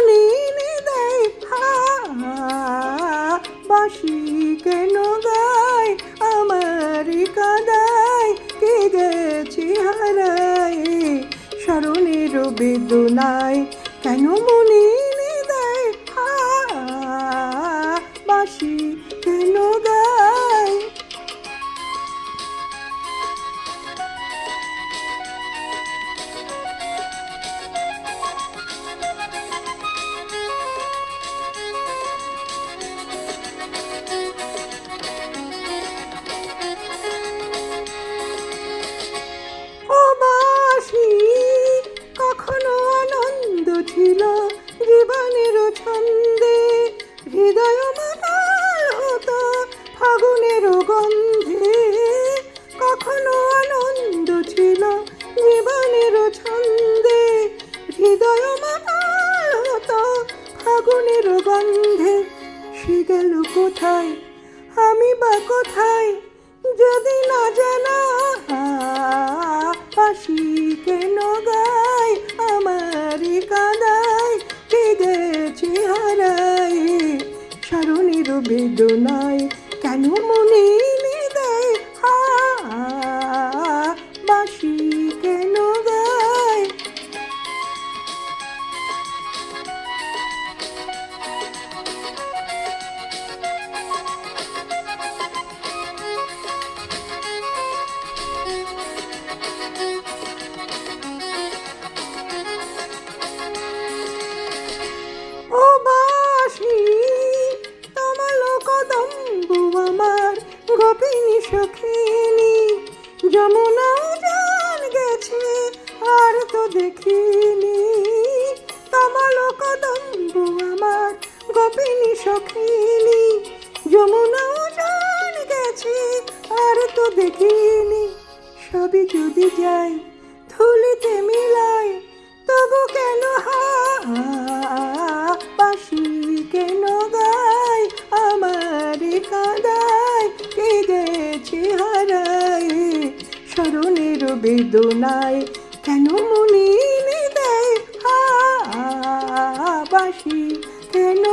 মনে দেয় হা, বাঁশি কেন গায় আমারই কাদায়, কে গেছি হারায় স্মরণের বেদনায়। কেন মনে দেয় হা, বাঁশি কেন গায়। কখনো আনন্দ ছিল জীবনের ছন্দে, হৃদয় মাতাল হতো ফাগুনের গন্ধে। কখনো আনন্দ ছিল জীবনের ছন্দে, হৃদয় মাতাল হতো ফাগুনের গন্ধে। সে গেল কোথায়, আমি বা কোথায়, যদি না জানা বাঁশি কেন গায় আমারই কাদায়, কে গেছি হারায় স্মরণের বেদনায়। কেন মনে দেয় হা, বাঁশি কেন গায়। ও বাঁশি তমালো কদম্বু আমার গোপিনী সখিনী, যমুনাও জান গেছে আর তো দেখিনি। তমালো কদম্বু আমার গোপিনী সখিনী, যমুনাও জান গেছে আর তো দেখিনি। সবই যদি যাই ধুলিতে মিলাই, তবু কেন হা, বাঁশি কেন গায় আমারই কাদায়, কে গেছি হারায় স্মরণের বেদনায়। কেন মনে দেয় হা, বাঁশি কেন